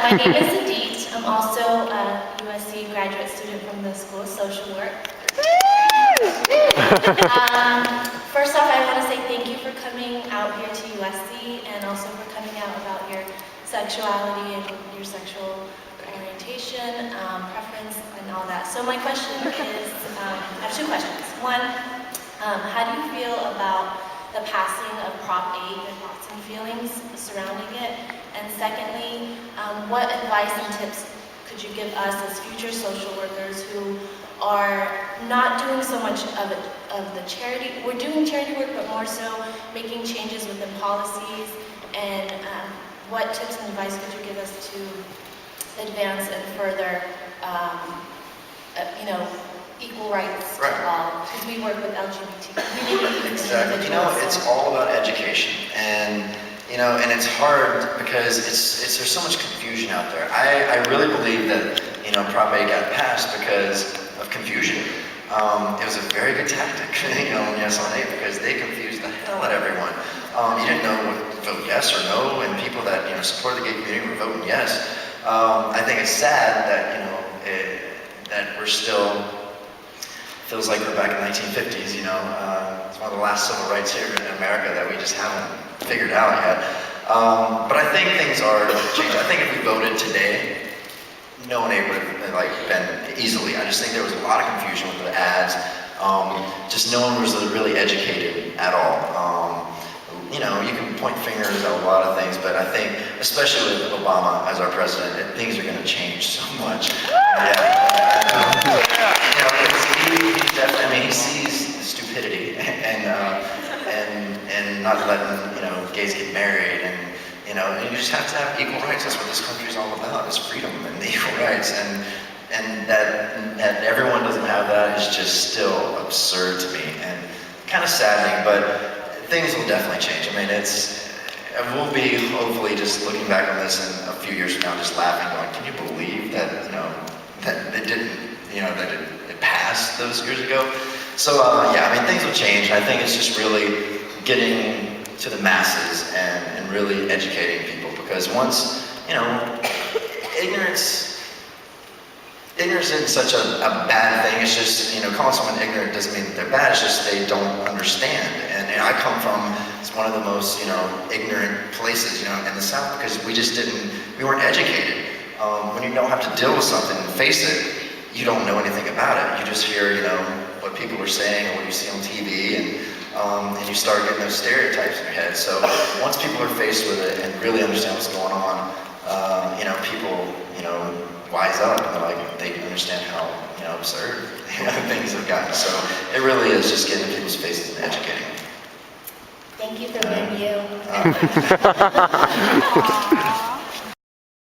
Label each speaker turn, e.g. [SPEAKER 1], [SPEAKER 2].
[SPEAKER 1] My name is Adit. I'm also a USC graduate student from the School of Social Work. First off, I want to say thank you for coming out here to USC and also for coming out about your sexuality and your sexual orientation, preference, and all that. So my question is, I have two questions. One, how do you feel about the passing of Prop 8 and thoughts and feelings surrounding it? And secondly, what advice and tips could you give us as future social workers who are not doing so much of the charity? We're doing charity work, but more so making changes within policies. And what tips and advice could you give us to advance and further, equal rights to all? Because we work with LGBT community.
[SPEAKER 2] Exactly. It's all about education, and it's hard because there's so much confusion out there. I really believe that Prop 8 got passed because of confusion. It was a very good tactic, in the SLA, because they confused the hell out of everyone. You didn't know what to vote yes or no, and people that supported the gay community were voting yes. I think it's sad that that we're still. Feels like we're back in the 1950s, it's one of the last civil rights here in America that we just haven't figured out yet. But I think things are changing. I think if we voted today, no one would have been easily. I just think there was a lot of confusion with the ads. Just no one was really educated at all. You can point fingers at a lot of things, but I think, especially with Obama as our president, things are going to change so much. He sees the stupidity and not letting gays get married, and you just have to have equal rights. That's what this country is all about: is freedom and equal rights, and that everyone doesn't have that is just still absurd to me and kind of saddening. But things will definitely change. We'll be hopefully just looking back on this in a few years from now, just laughing, going, "Can you believe that that it didn't that it passed those years ago?" So things will change. I think it's just really getting to the masses and really educating people, because once ignorance isn't such a bad thing. It's just calling someone ignorant doesn't mean that they're bad. It's just they don't understand. And I come from one of the most ignorant places in the South, because we weren't educated. When you don't have to deal with something and face it, you don't know anything about it. You just hear, what people are saying or what you see on TV, and you start getting those stereotypes in your head. So once people are faced with it and really understand what's going on, people, wise up, and they understand how, absurd, things have gotten. So it really is just getting in people's faces and educating them.
[SPEAKER 1] Thank you for being you.